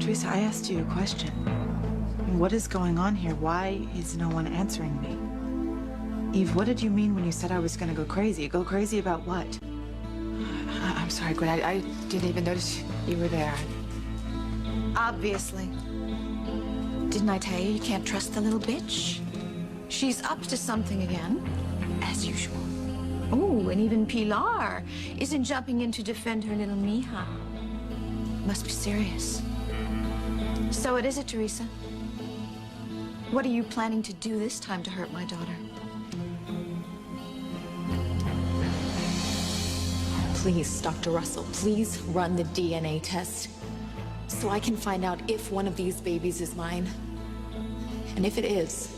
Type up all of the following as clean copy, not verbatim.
Teresa, I asked you a question. What is going on here? Why is no one answering me? Eve, what did you mean when you said I was gonna go crazy? Go crazy about what? I'm sorry, Gwen. I didn't even notice you were there. Obviously. Didn't I tell you can't trust the little bitch? She's up to something again, as usual. Oh, and even Pilar isn't jumping in to defend her little Mija. Must be serious. So it is it, Teresa. What are you planning to do this time to hurt my daughter? Please, Dr. Russell, please run the DNA test so I can find out if one of these babies is mine. And if it is,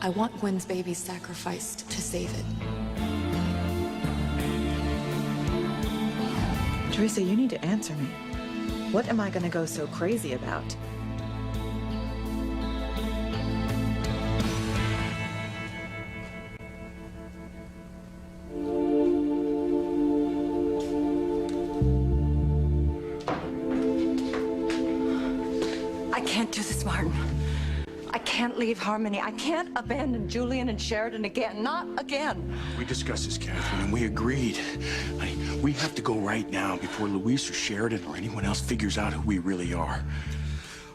I want Gwen's baby sacrificed to save it. Teresa, you need to answer me. What am I gonna go so crazy about? I can't do this, Martin. I can't leave Harmony. I can't abandon Julian and Sheridan again. Not again. We discussed this, Catherine, and we agreed. Honey, we have to go right now before Luis or Sheridan or anyone else figures out who we really are.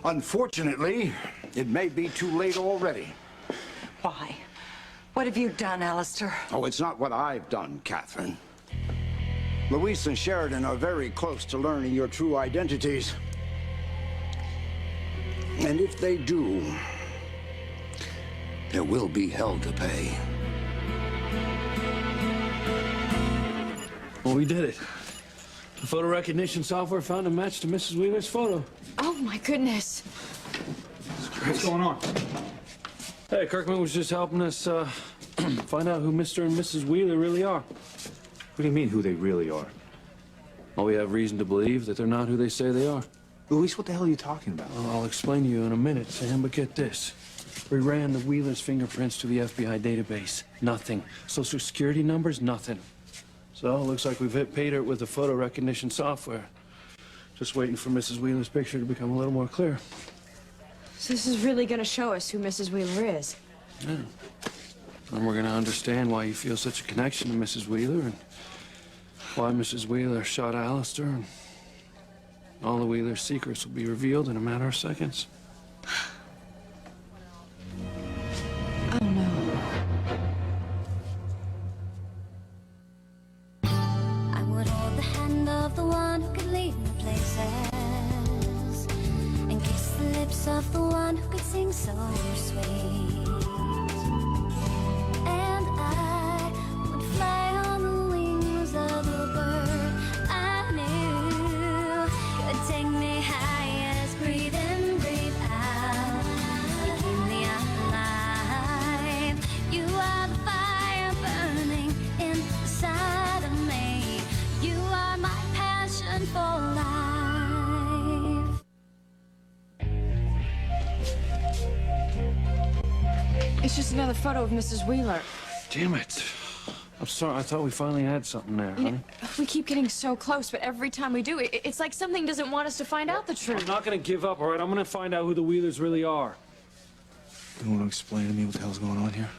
Unfortunately, it may be too late already. Why? What have you done, Alistair? Oh, it's not what I've done, Catherine. Luis and Sheridan are very close to learning your true identities. And if they do, there will be hell to pay. Well, we did it. The photo recognition software found a match to Mrs. Wheeler's photo. Oh, my goodness. What's going on? Hey, Kirkman was just helping us find out who Mr. and Mrs. Wheeler really are. What do you mean, who they really are? Well, we have reason to believe that they're not who they say they are. Luis, what the hell are you talking about? Well, I'll explain to you in a minute, Sam, but get this. We ran the Wheeler's fingerprints to the FBI database. Nothing. Social security numbers, nothing. So, looks like we've hit pay dirt with the photo recognition software. Just waiting for Mrs. Wheeler's picture to become a little more clear. So this is really gonna show us who Mrs. Wheeler is. Yeah. And we're gonna understand why you feel such a connection to Mrs. Wheeler and why Mrs. Wheeler shot Alistair, and all the Wheeler's secrets will be revealed in a matter of seconds. Oh, no. I would hold the hand of the one who could lead me places and kiss the lips of the one who could sing so sweet. And I would fly on the wings of a bird I knew could take me high as breathe in, breathe out. You keep me alive. You are the fire burning inside of me. You are my passion for life. It's just another photo of Mrs. Wheeler. Damn it. I'm sorry, I thought we finally had something there, You honey. know, we keep getting so close, but every time we do, it's like something doesn't want us to find out the truth. I'm not gonna give up, all right? I'm gonna find out who the Wheelers really are. You want to explain to me what the hell's going on here?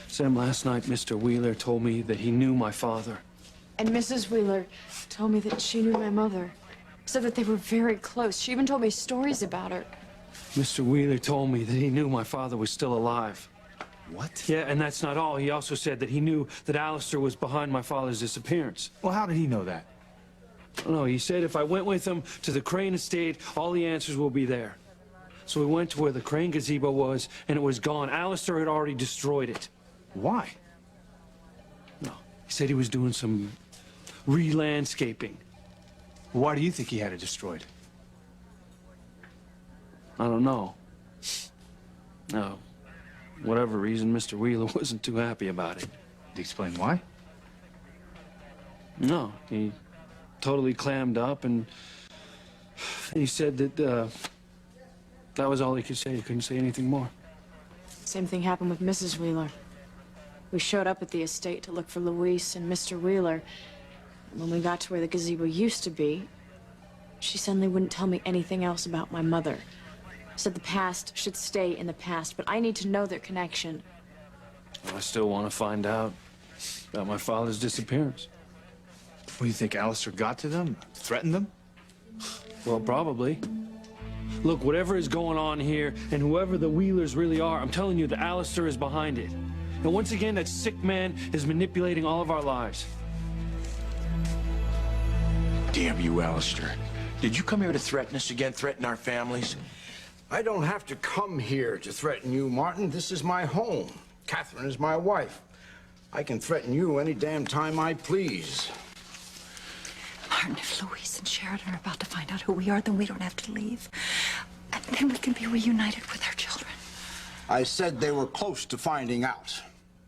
Sam, last night, Mr. Wheeler told me that he knew my father. And Mrs. Wheeler told me that she knew my mother. Said that they were very close. She even told me stories about her. Mr. Wheeler told me that he knew my father was still alive. What? Yeah, and that's not all. He also said that he knew that Alistair was behind my father's disappearance. Well, how did he know that? I don't know. He said if I went with him to the Crane estate, all the answers will be there. So we went to where the Crane gazebo was, and it was gone. Alistair had already destroyed it. Why? No. He said he was doing some re-landscaping. Why do you think he had it destroyed? I don't know. No. Whatever reason, Mr. Wheeler wasn't too happy about it. Did he explain why? No. He totally clammed up, and he said that that was all he could say. He couldn't say anything more. Same thing happened with Mrs. Wheeler. We showed up at the estate to look for Luis and Mr. Wheeler. And when we got to where the gazebo used to be, she suddenly wouldn't tell me anything else about my mother. Said the past should stay in the past, but I need to know their connection. I still want to find out about my father's disappearance. What, do you think Alistair got to them? Threatened them? Well, probably. Look, whatever is going on here, and whoever the Wheelers really are, I'm telling you that Alistair is behind it. And once again, that sick man is manipulating all of our lives. Damn you, Alistair. Did you come here to threaten us again, threaten our families? I don't have to come here to threaten you, Martin. This is my home. Catherine is my wife. I can threaten you any damn time I please. Martin, if Louise and Sheridan are about to find out who we are, then we don't have to leave. And then we can be reunited with our children. I said they were close to finding out,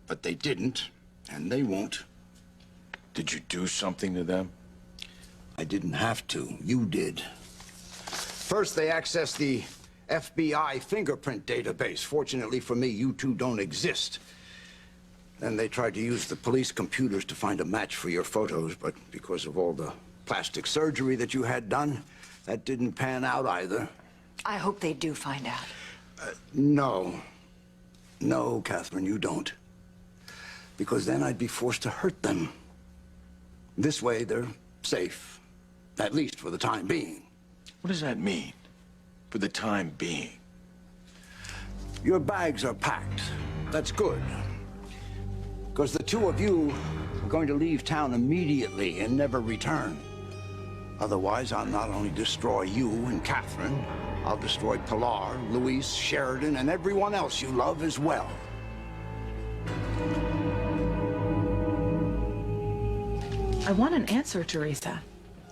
but they didn't, and they won't. Did you do something to them? I didn't have to. You did. First, they accessed the FBI fingerprint database. Fortunately for me, you two don't exist. Then they tried to use the police computers to find a match for your photos, but because of all the plastic surgery that you had done, that didn't pan out either. I hope they do find out. No. No, Catherine, you don't. Because then I'd be forced to hurt them. This way, they're safe. At least for the time being. What does that mean? For the time being? Your bags are packed. That's good. Because the two of you are going to leave town immediately and never return. Otherwise, I'll not only destroy you and Catherine, I'll destroy Pilar, Luis, Sheridan, and everyone else you love as well. I want an answer, Teresa.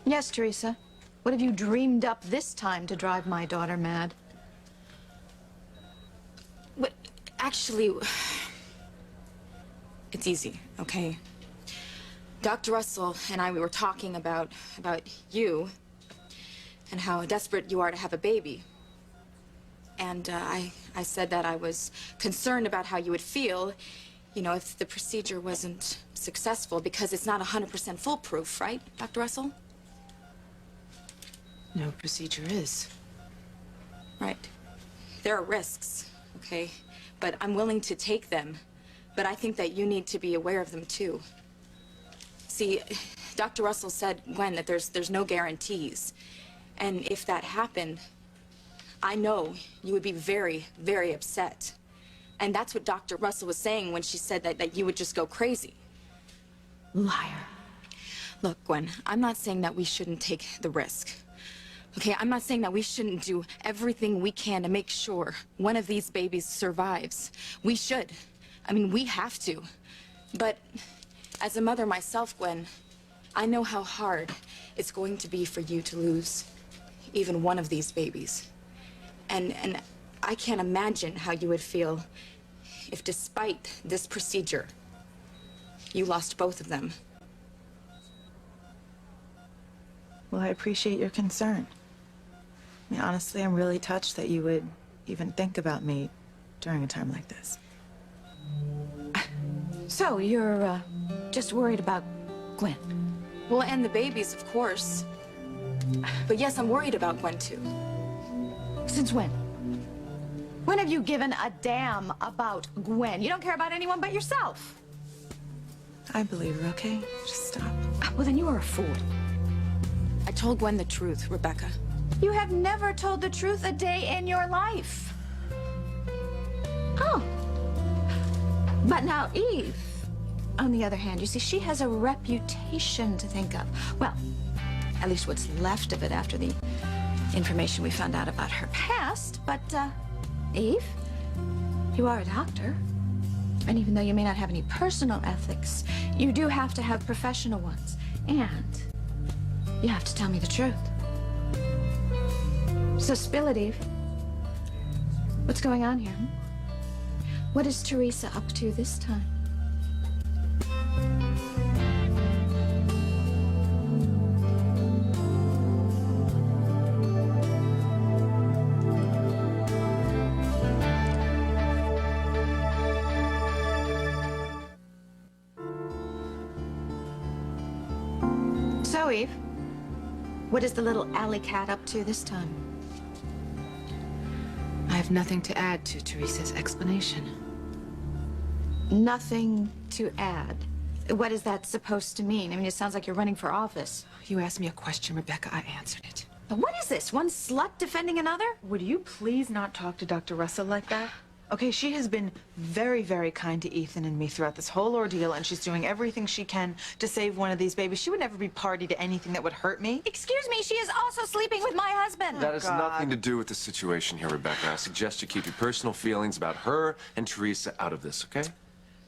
Yes, Teresa. What have you dreamed up this time to drive my daughter mad? But actually, it's easy, okay? Dr. Russell and I, we were talking about you and how desperate you are to have a baby. And I said that I was concerned about how you would feel, you know, if the procedure wasn't successful, because it's not 100% foolproof, right, Dr. Russell? No procedure is. Right. There are risks, okay? But I'm willing to take them. But I think that you need to be aware of them, too. See, Dr. Russell said, Gwen, that there's no guarantees. And if that happened, I know you would be very, very upset. And that's what Dr. Russell was saying when she said that you would just go crazy. Liar. Look, Gwen, I'm not saying that we shouldn't take the risk. Okay, I'm not saying that we shouldn't do everything we can to make sure one of these babies survives. We should. I mean, we have to. But as a mother myself, Gwen, I know how hard it's going to be for you to lose even one of these babies. And I can't imagine how you would feel if, despite this procedure, you lost both of them. Well, I appreciate your concern. I mean, honestly, I'm really touched that you would even think about me during a time like this. So, you're, just worried about Gwen? Well, and the babies, of course. But yes, I'm worried about Gwen, too. Since when? When have you given a damn about Gwen? You don't care about anyone but yourself. I believe her, okay? Just stop. Well, then you are a fool. I told Gwen the truth, Rebecca. You have never told the truth a day in your life. Oh. But now Eve, on the other hand, you see, she has a reputation to think of. Well, at least what's left of it after the information we found out about her past. But, Eve, you are a doctor. And even though you may not have any personal ethics, you do have to have professional ones. And you have to tell me the truth. So spill it, Eve. What's going on here? What is Teresa up to this time? So, Eve, What is the little alley cat up to this time? I have nothing to add to Teresa's explanation. Nothing to add. What is that supposed to mean? I mean, it sounds like you're running for office. You asked me a question, Rebecca. I answered it. But what is this? One slut defending another? Would you please not talk to Dr. Russell like that? Okay, she has been very, very kind to Ethan and me throughout this whole ordeal, and she's doing everything she can to save one of these babies. She would never be party to anything that would hurt me. Excuse me, she is also sleeping with my husband. That has nothing to do with the situation here, Rebecca. I suggest you keep your personal feelings about her and Teresa out of this, okay?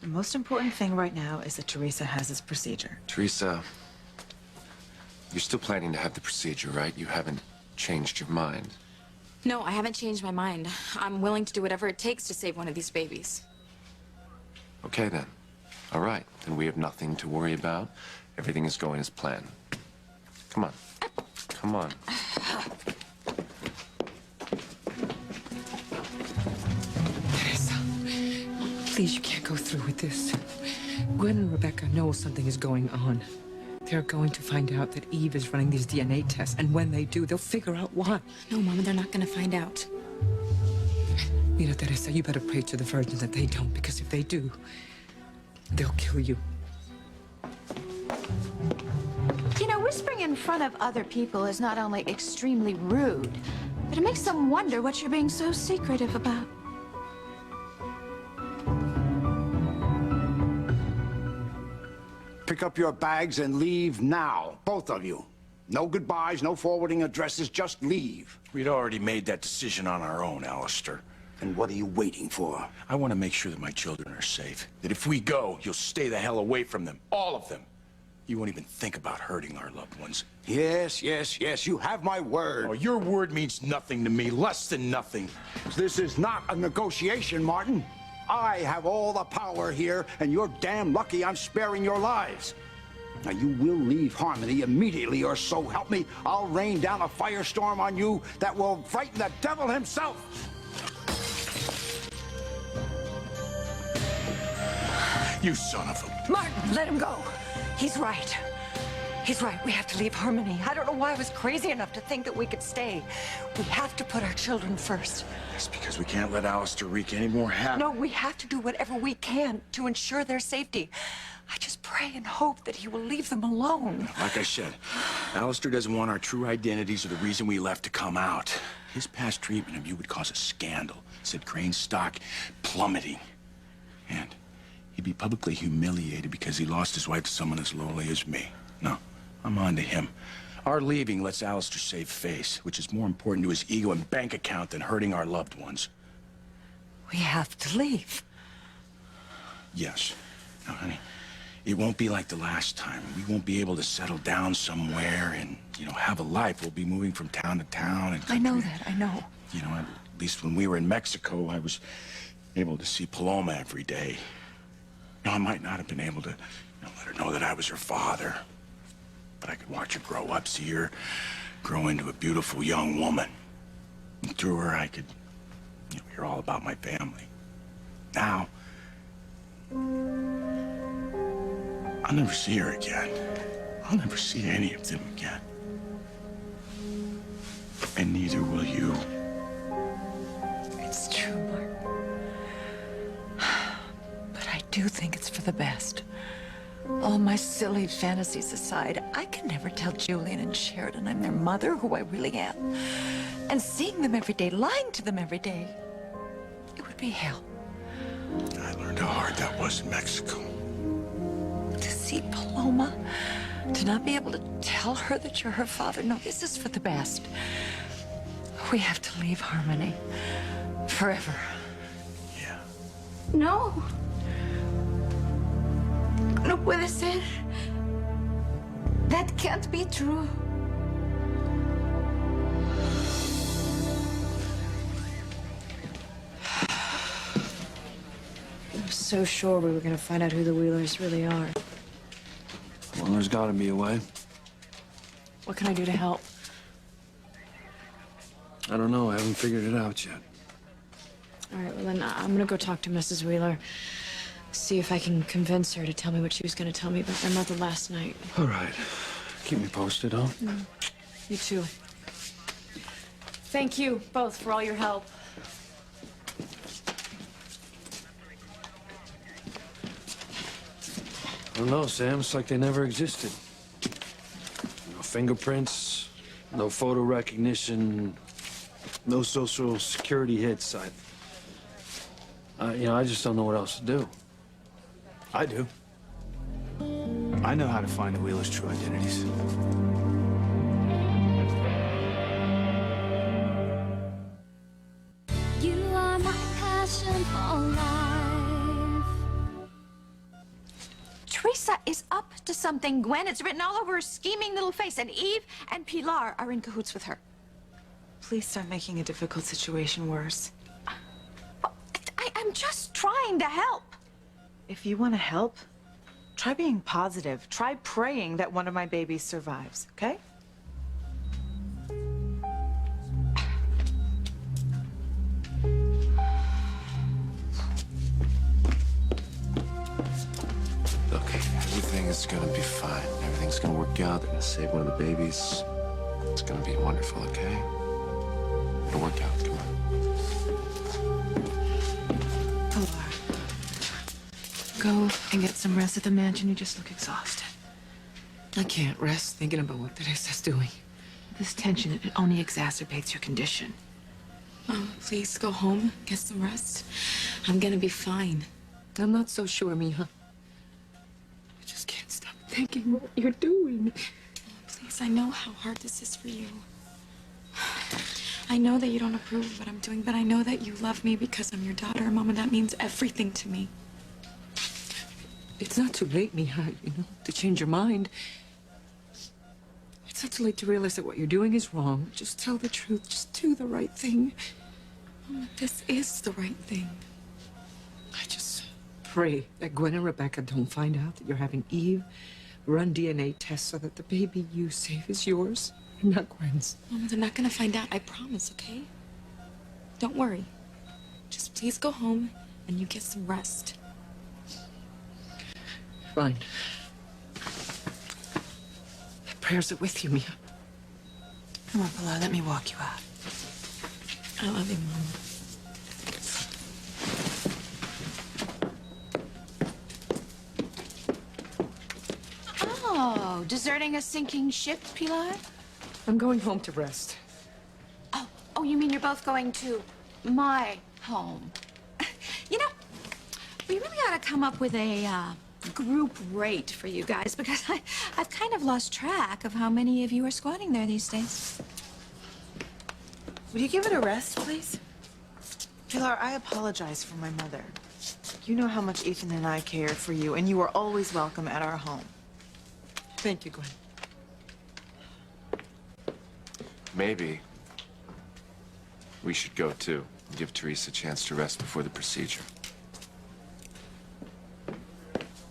The most important thing right now is that Teresa has this procedure. Teresa, you're still planning to have the procedure, right? You haven't changed your mind. No, I haven't changed my mind. I'm willing to do whatever it takes to save one of these babies. Okay, then. All right. Then we have nothing to worry about. Everything is going as planned. Come on. Come on. Teresa, please, you can't go through with this. Gwen and Rebecca know something is going on. They're going to find out that Eve is running these DNA tests, and when they do, they'll figure out why. No, Mama, they're not gonna find out. Mira, Teresa, you better pray to the Virgin that they don't, because if they do, they'll kill you. You know, whispering in front of other people is not only extremely rude, but it makes them wonder what you're being so secretive about. Pick up your bags and leave now, both of you. No goodbyes, no forwarding addresses, just leave. We'd already made that decision on our own, Alistair. And what are you waiting for? I want to make sure that my children are safe. That if we go, you'll stay the hell away from them. All of them. You won't even think about hurting our loved ones. Yes, yes, yes, you have my word. Oh, your word means nothing to me, less than nothing. This is not a negotiation, Martin. I have all the power here, and you're damn lucky I'm sparing your lives. Now, you will leave Harmony immediately, or so help me, I'll rain down a firestorm on you that will frighten the devil himself. You son of a... Martin, let him go. He's right. He's right. We have to leave Harmony. I don't know why I was crazy enough to think that we could stay. We have to put our children first. That's because we can't let Alistair wreak any more havoc. No, we have to do whatever we can to ensure their safety. I just pray and hope that he will leave them alone. Like I said, Alistair doesn't want our true identities or the reason we left to come out. His past treatment of you would cause a scandal. Said Crane's stock plummeting. And he'd be publicly humiliated because he lost his wife to someone as lowly as me. No, I'm on to him. Our leaving lets Alistair save face, which is more important to his ego and bank account than hurting our loved ones. We have to leave. Yes. Now, honey, it won't be like the last time. We won't be able to settle down somewhere and, have a life. We'll be moving from town to town. And I know that, I know. At least when we were in Mexico, I was able to see Paloma every day. I might not have been able to let her know that I was her father, but I could watch her grow up, see her grow into a beautiful young woman. And through her, I could, hear all about my family. Now, I'll never see her again. I'll never see any of them again. And neither will you. It's true, Martin. But I do think it's for the best. All my silly fantasies aside, I can never tell Julian and Sheridan I'm their mother, who I really am. And seeing them every day, lying to them every day, it would be hell. I learned how hard that was in Mexico. To see Paloma, to not be able to tell her that you're her father. No, this is for the best. We have to leave Harmony. Forever. Yeah. No. No puede ser. That can't be true. I was so sure we were gonna find out who the Wheelers really are. Well, there's gotta be a way. What can I do to help? I don't know. I haven't figured it out yet. All right, well then I'm gonna go talk to Mrs. Wheeler. See if I can convince her to tell me what she was gonna tell me about my mother last night. All right. Keep me posted, huh? You too. Thank you both for all your help. I don't know, Sam. It's like they never existed. No fingerprints, no photo recognition, no social security hits. I just don't know what else to do. I do. I know how to find the Wheeler's true identities. You are my passion for life. Teresa is up to something, Gwen. It's written all over her scheming little face, and Eve and Pilar are in cahoots with her. Please stop making a difficult situation worse. I'm just trying to help. If you want to help, try being positive. Try praying that one of my babies survives, okay? Look, everything is gonna be fine. Everything's gonna work out. They're gonna save one of the babies. It's gonna be wonderful, okay? It'll work out. Come on. Pilar, go and get some rest at the mansion. You just look exhausted. I can't rest thinking about what Teresa's doing. This tension, it only exacerbates your condition. Please go home, get some rest. I'm gonna be fine. I'm not so sure, Mija. I just can't stop thinking what you're doing. Please, I know how hard this is for you. I know that you don't approve of what I'm doing, but I know that you love me because I'm your daughter, Mom, and that means everything to me. It's not too late, Mija, to change your mind. It's not too late to realize that what you're doing is wrong. Just tell the truth. Just do the right thing. This is the right thing. I just pray that Gwen and Rebecca don't find out that you're having Eve run DNA tests so that the baby you save is yours, not Gwen's. Mama, they're not gonna find out. I promise, okay? Don't worry. Just please go home and you get some rest. Fine. My prayers are with you, Mija. Come on, Pilar, let me walk you out. I love you, Mom. Oh, deserting a sinking ship, Pilar? I'm going home to rest. Oh, you mean you're both going to my home? You know, we really ought to come up with a group rate for you guys, because I've kind of lost track of how many of you are squatting there these days. Would you give it a rest, please? Pilar, I apologize for my mother. You know how much Ethan and I cared for you, and you were always welcome at our home. Thank you, Gwen. Maybe we should go too. Give Teresa a chance to rest before the procedure.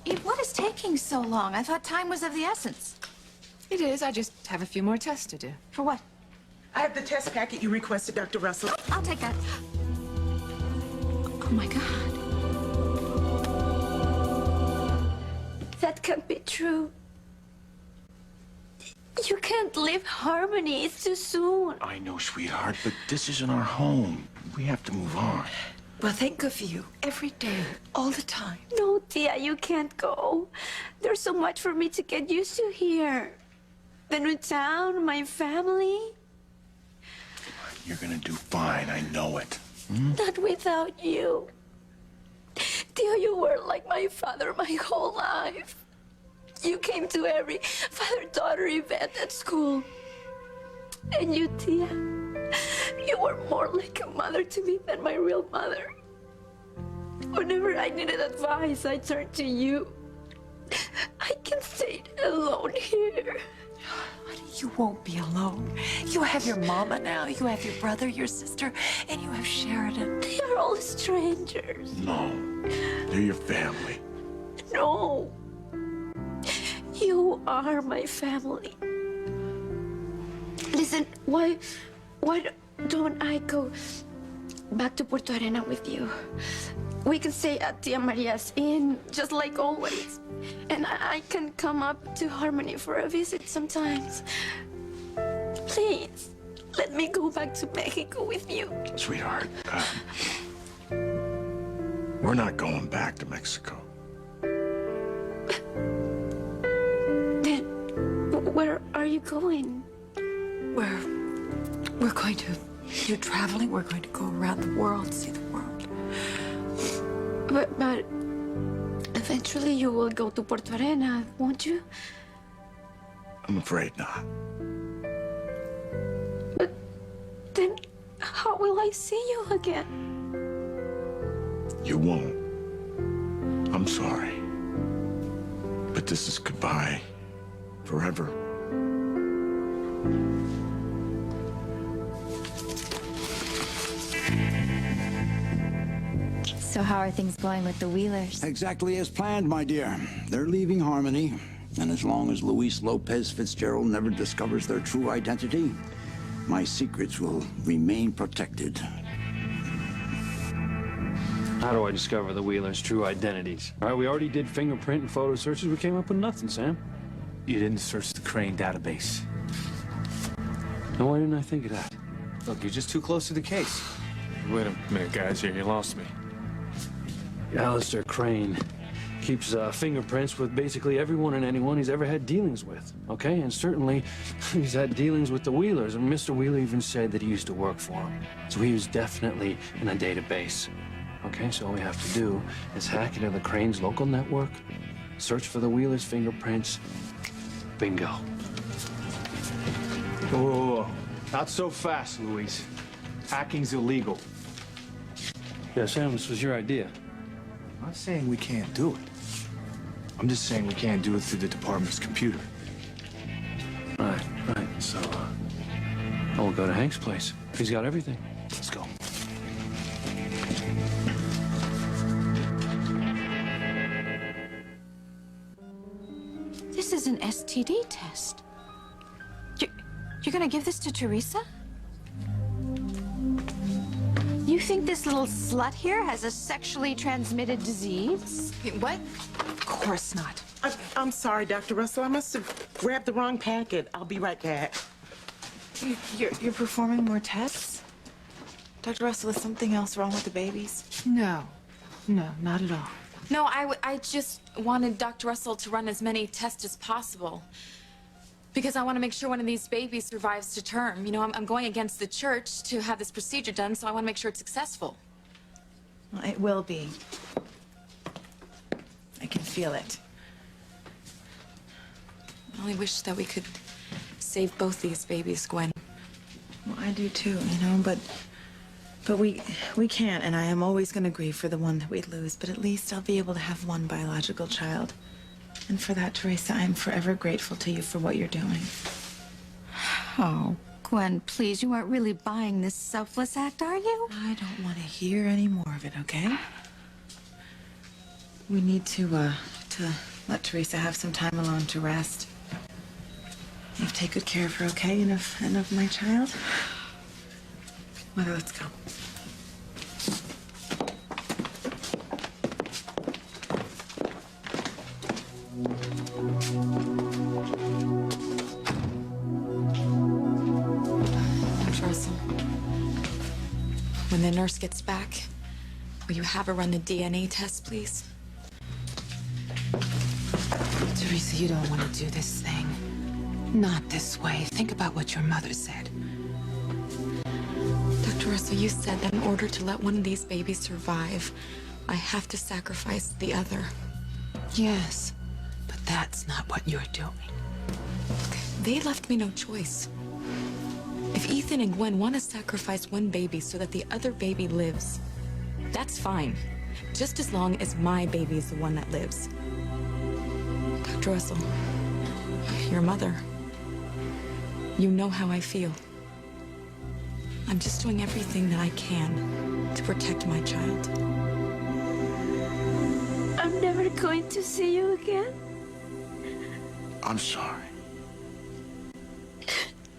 Eve, what is taking so long? I thought time was of the essence. It is. I just have a few more tests to do. For what? I have the test packet you requested, Dr. Russell. I'll take that. Oh, my God. That can't be true. You can't leave Harmony. It's too soon. I know, sweetheart, but this isn't our home. We have to move on. Well, think of you every day, all the time. No, Tia, you can't go. There's so much for me to get used to here. The new town, my family. You're gonna do fine, I know it. Not without you. Tia, you were like my father my whole life. You came to every father-daughter event at school. And you, Tia, you were more like a mother to me than my real mother. Whenever I needed advice, I turned to you. I can't stay alone here. Honey, you won't be alone. You have your mama now, you have your brother, your sister, and you have Sheridan. They are all strangers. No, they're your family. No. You are my family. Listen, why don't I go back to Puerto Arena with you? We can stay at Tia Maria's Inn, just like always. And I can come up to Harmony for a visit sometimes. let me go back to Mexico with you. Sweetheart, we're not going back to Mexico. Then, where are you going? We're going to do traveling. We're going to go around the world, see the world. But eventually you will go to Puerto Arena, won't you? I'm afraid not. But then how will I see you again? You won't. I'm sorry. But this is goodbye. Forever. So how are things going with the Wheelers? Exactly as planned, my dear. They're leaving Harmony. And as long as Luis Lopez Fitzgerald never discovers their true identity, my secrets will remain protected. How do I discover the Wheelers' true identities? All right, we already did fingerprint and photo searches. We came up with nothing, Sam. You didn't search the Crane database. Now, why didn't I think of that? Look, you're just too close to the case. Wait a minute, guys. Here, you lost me. Alistair Crane keeps fingerprints with basically everyone and anyone he's ever had dealings with, okay? And certainly he's had dealings with the Wheelers, and Mr. Wheeler even said that he used to work for him. So he was definitely in a database, okay? So all we have to do is hack into the Crane's local network, search for the Wheelers' fingerprints, bingo. Whoa, whoa, whoa. Not so fast, Luis. Hacking's illegal. Yeah, Sam, this was your idea. I'm not saying we can't do it. I'm just saying we can't do it through the department's computer. Right. So, we'll go to Hank's place. He's got everything. Let's go. This is an STD test. You're gonna give this to Teresa? You think this little slut here has a sexually transmitted disease? What? Of course not. I'm sorry, Dr. Russell. I must have grabbed the wrong packet. I'll be right back. You're performing more tests? Dr. Russell, is something else wrong with the babies? No. No, not at all. No, I just wanted Dr. Russell to run as many tests as possible. Because I want to make sure one of these babies survives to term. You know, I'm going against the church to have this procedure done, so I want to make sure it's successful. Well, it will be. I can feel it. I only wish that we could save both these babies, Gwen. Well, I do too, you know, but we can't, and I am always going to grieve for the one that we lose, but at least I'll be able to have one biological child. And for that, Teresa, I'm forever grateful to you for what you're doing. Oh, Gwen, please, you aren't really buying this selfless act, are you? I don't want to hear any more of it, okay? We need to let Teresa have some time alone to rest. You take good care of her, okay? And of my child? Mother, let's go. Dr. Russell, when the nurse gets back, will you have her run the DNA test, please? Teresa, you don't want to do this thing. Not this way. Think about what your mother said. Dr. Russell, you said that in order to let one of these babies survive, I have to sacrifice the other. Yes, but that's not what you're doing. They left me no choice. If Ethan and Gwen want to sacrifice one baby so that the other baby lives, that's fine. Just as long as my baby is the one that lives. Dr. Russell, your mother, you know how I feel. I'm just doing everything that I can to protect my child. I'm never going to see you again. I'm sorry.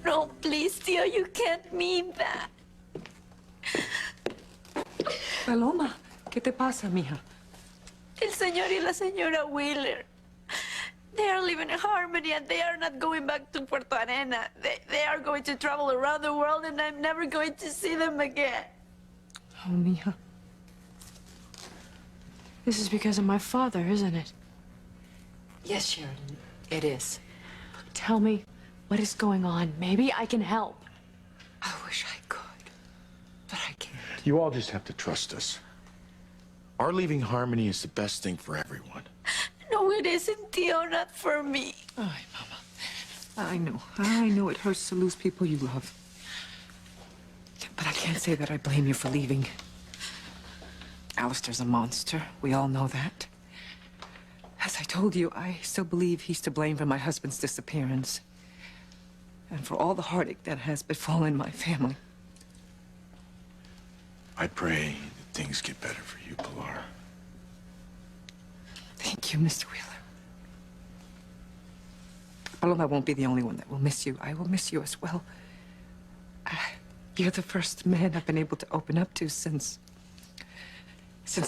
No, please, Tio, you can't mean that. Paloma, ¿qué te pasa, mija? El señor y la señora Wheeler. They are living in Harmony and they are not going back to Puerto Arena. They are going to travel around the world and I'm never going to see them again. Oh, Mia. This is because of my father, isn't it? Yes, Sheridan, it is. Tell me what is going on. Maybe I can help. I wish I could, but I can't. You all just have to trust us. Our leaving Harmony is the best thing for everyone. No, it isn't, Tio, not for me. Ay, Mama. I know it hurts to lose people you love. But I can't say that I blame you for leaving. Alistair's a monster. We all know that. As I told you, I still believe he's to blame for my husband's disappearance. And for all the heartache that has befallen my family. I pray that things get better for you, Pilar. Thank you, Mr. Wheeler. Paloma won't be the only one that will miss you. I will miss you as well. You're the first man I've been able to open up to since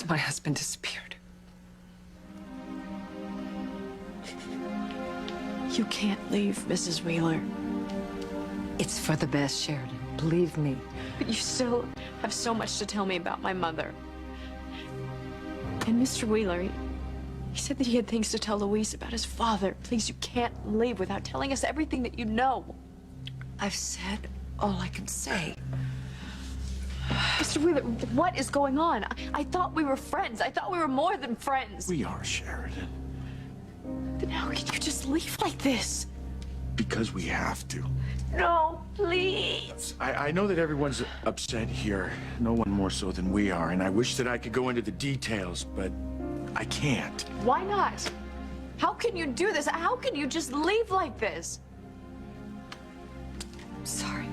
my husband disappeared. You can't leave, Mrs. Wheeler. It's for the best, Sheridan. Believe me. But you still have so much to tell me about my mother. And Mr. Wheeler, he said that he had things to tell Luis about his father. Please, you can't leave without telling us everything that you know. I've said all I can say. Mr. Wheeler, what is going on? I thought we were friends. I thought we were more than friends. We are, Sheridan. Then how can you just leave like this? Because we have to. No, please. I know that everyone's upset here, no one more so than we are, and I wish that I could go into the details, but I can't. Why not? How can you do this? How can you just leave like this? I'm sorry.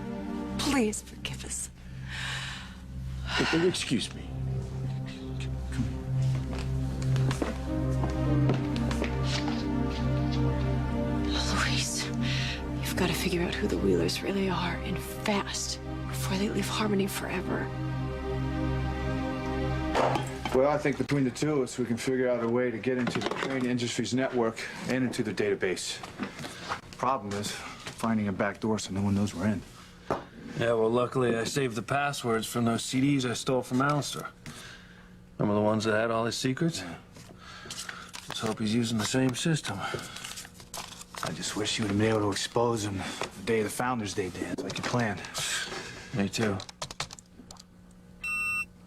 Please forgive us. Excuse me. Luis, you've got to figure out who the Wheelers really are, and fast, before they leave Harmony forever. Well, I think between the two of us, we can figure out a way to get into the Crane Industries network and into the database. Problem is finding a back door so no one knows we're in. Yeah, well, luckily I saved the passwords from those CDs I stole from Alistair. Remember the ones that had all his secrets? Let's hope he's using the same system. I just wish you would have been able to expose him the day of the Founders Day dance, like you planned. Me too.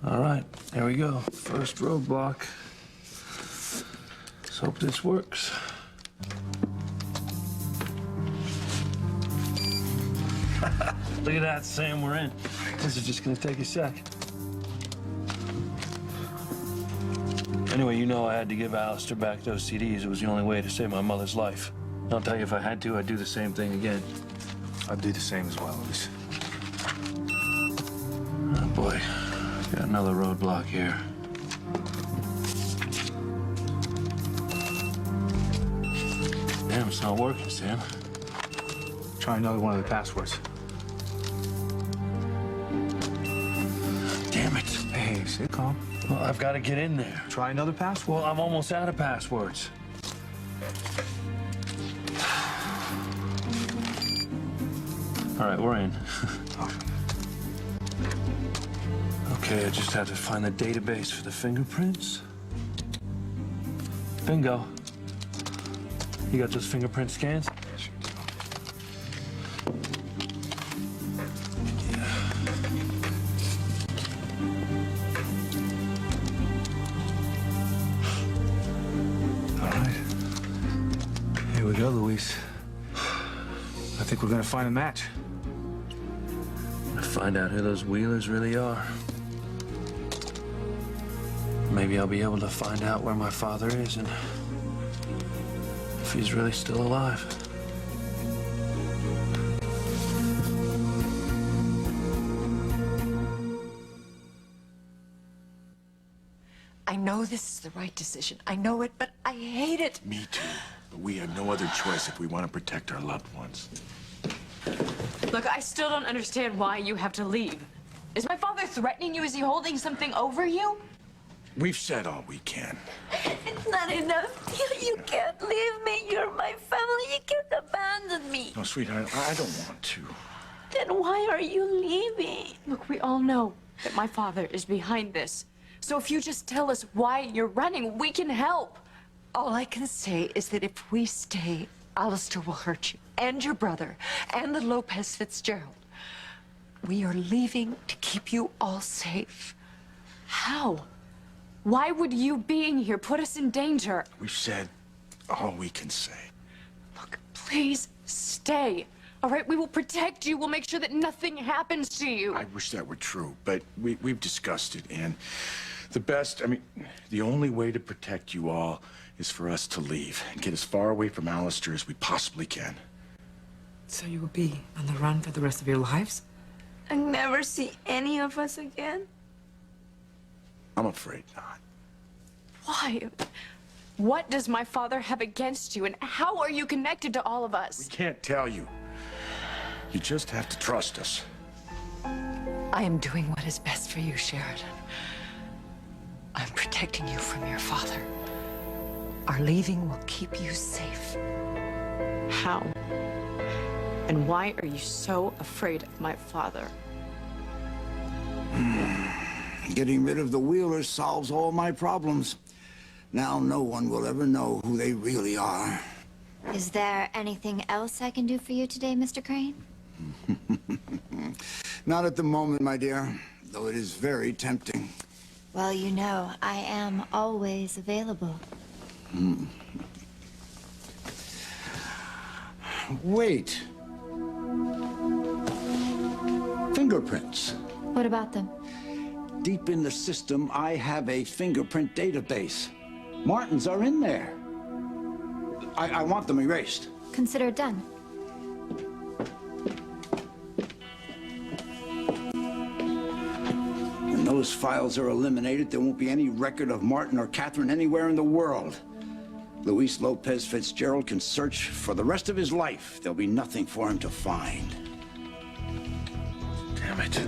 All right, here we go. First roadblock. Let's hope this works. Look at that, Sam, we're in. This is just gonna take a sec. Anyway, you know I had to give Alistair back those CDs. It was the only way to save my mother's life. I'll tell you, if I had to, I'd do the same thing again. I'd do the same as well, Luis. Oh, boy. Got another roadblock here. Damn, it's not working, Sam. Try another one of the passwords. Damn it. Hey, stay calm. Well, I've got to get in there. Try another password. Well, I'm almost out of passwords. All right, we're in. Okay, I just have to find the database for the fingerprints. Bingo. You got those fingerprint scans? All right. Here we go, Luis. I think we're gonna find a match. Find out who those Wheelers really are. Maybe I'll be able to find out where my father is and if he's really still alive. I know this is the right decision. I know it, but I hate it. Me too. But we have no other choice if we want to protect our loved ones. Look, I still don't understand why you have to leave. Is my father threatening you? Is he holding something over you? We've said all we can. It's not enough. You can't leave me. You're my family. You can't abandon me. No, sweetheart, I don't want to. Then why are you leaving? Look, we all know that my father is behind this. So if you just tell us why you're running, we can help. All I can say is that if we stay, Alistair will hurt you, and your brother, and the Lopez Fitzgerald. We are leaving to keep you all safe. How? Why would you being here put us in danger? We've said all we can say. Look, please stay. All right, we will protect you. We'll make sure that nothing happens to you. I wish that were true, but we've discussed it, and the only way to protect you all is for us to leave and get as far away from Alistair as we possibly can. So you will be on the run for the rest of your lives? And never see any of us again? I'm afraid not. Why? What does my father have against you, and how are you connected to all of us? We can't tell you. You just have to trust us. I am doing what is best for you, Sheridan. I'm protecting you from your father. Our leaving will keep you safe. How? And why are you so afraid of my father? Getting rid of the Wheelers solves all my problems. Now no one will ever know who they really are. Is there anything else I can do for you today, Mr. Crane? Not at the moment, my dear, though it is very tempting. Well, you know, I am always available. Wait. Fingerprints. What about them? Deep in the system, I have a fingerprint database. Martin's are in there. I want them erased. Consider it done. When those files are eliminated, there won't be any record of Martin or Catherine anywhere in the world. Luis Lopez Fitzgerald can search for the rest of his life. There'll be nothing for him to find. Damn it.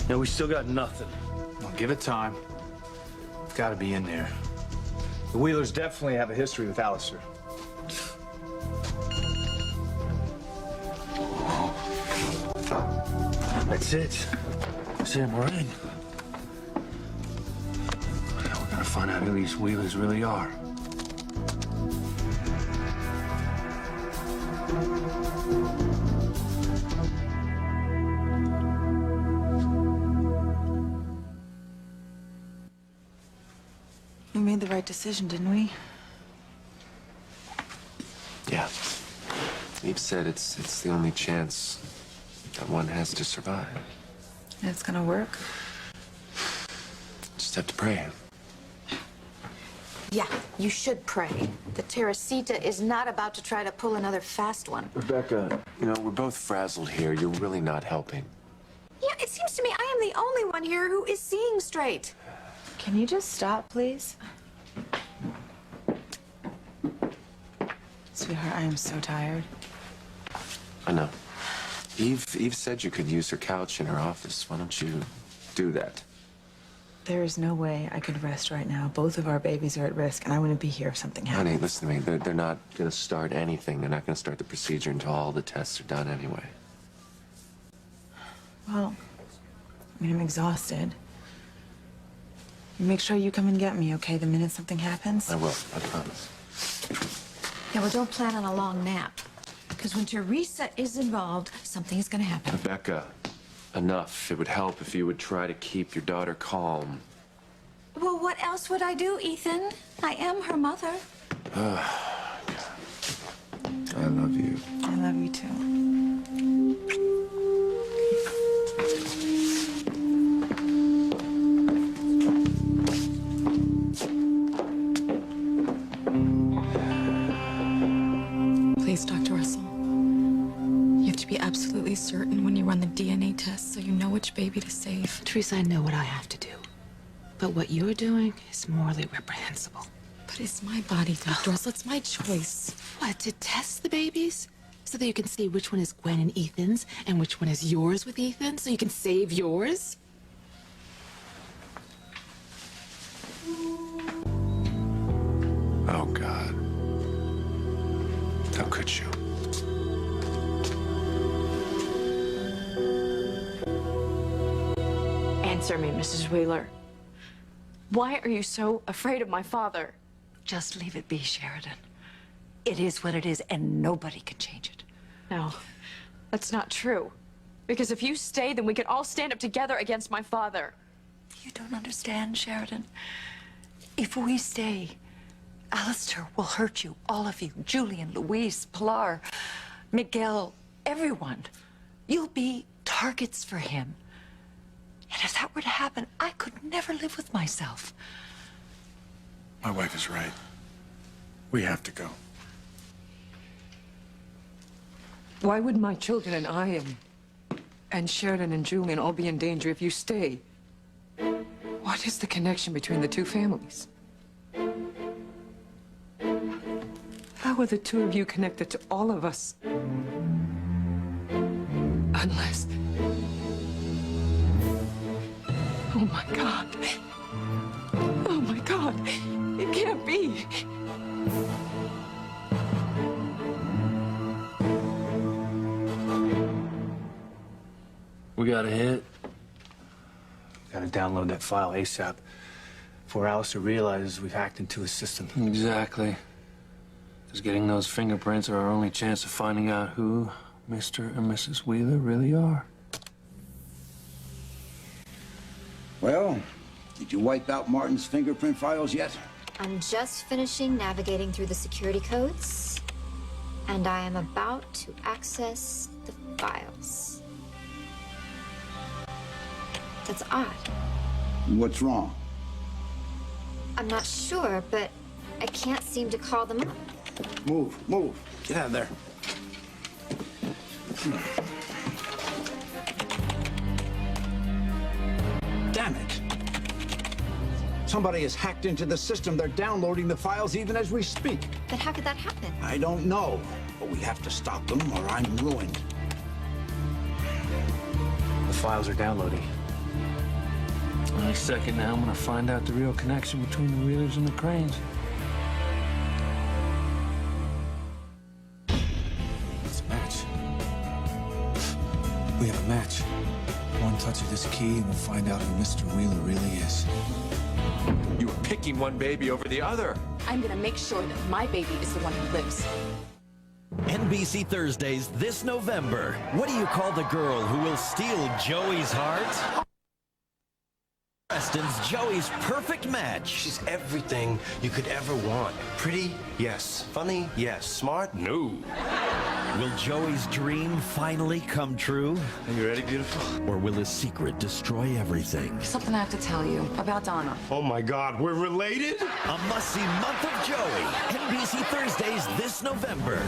Now we still got nothing. Well, give it time. It's got to be in there. The Wheelers definitely have a history with Alistair. That's it. Sam, we're in. Now we're gonna find out who these Wheelers really are. We made the right decision, didn't we? Yeah. Eve said it's the only chance that one has to survive. And it's gonna work? Just have to pray. Yeah, you should pray. The Teresita is not about to try to pull another fast one. Rebecca, you know, we're both frazzled here. You're really not helping. Yeah, it seems to me I am the only one here who is seeing straight. Can you just stop, please? Sweetheart, I am so tired. I know. Eve said you could use her couch in her office. Why don't you do that? There is no way I could rest right now. Both of our babies are at risk, and I wouldn't be here if something happened. Honey, listen to me. They're not going to start anything. They're not going to start the procedure until all the tests are done anyway. Well, I'm exhausted. Make sure you come and get me, okay, the minute something happens? I will. I promise. Yeah, well, don't plan on a long nap. Because when Teresa is involved, something is going to happen. Rebecca, enough. It would help if you would try to keep your daughter calm. Well, what else would I do, Ethan? I am her mother. I love you. I love you too. Please, Dr. Russell. You have to be absolutely certain when you run the DNA test so you know which baby to save. Teresa, I know what I have to do. But what you're doing is morally reprehensible. But it's my body, Dr. Russell. It's my choice. What, to test the babies? So that you can see which one is Gwen and Ethan's and which one is yours with Ethan? So you can save yours? Oh, God. How could you? Answer me, Mrs. Wheeler. Why are you so afraid of my father? Just leave it be, Sheridan. It is what it is, and nobody can change it. No, that's not true. Because if you stay, then we can all stand up together against my father. You don't understand, Sheridan. If we stay, Alistair will hurt you, all of you. Julian, Louise, Pilar, Miguel, everyone. You'll be targets for him. And if that were to happen, I could never live with myself. My wife is right. We have to go. Why would my children and I and Sheridan and Julian all be in danger if you stay? What is the connection between the two families? How are the two of you connected to all of us? Unless... Oh my God. Oh my God. It can't be. We got a hit. Gotta download that file ASAP before Alistair realizes we've hacked into his system. Exactly. Because getting those fingerprints are our only chance of finding out who Mr. and Mrs. Wheeler really are. Well, did you wipe out Martin's fingerprint files yet? I'm just finishing navigating through the security codes, and I am about to access the files. That's odd. What's wrong? I'm not sure, but I can't seem to call them up. Move. Get out of there. Damn it. Somebody has hacked into the system. They're downloading the files even as we speak. But how could that happen? I don't know, but we have to stop them or I'm ruined. The files are downloading. Any second now, I'm gonna find out the real connection between the Wheelers and the Cranes. It's a match. We have a match. One touch of this key and we'll find out who Mr. Wheeler really is. You were picking one baby over the other. I'm gonna make sure that my baby is the one who lives. NBC Thursdays this November. What do you call the girl who will steal Joey's heart? Preston's Joey's perfect match. She's everything you could ever want. Pretty? Yes. Funny? Yes. Smart? No. Will Joey's dream finally come true? Are you ready, beautiful? Or will his secret destroy everything? Something I have to tell you about Donna. Oh my God, we're related? A must-see month of Joey. NBC Thursdays this November.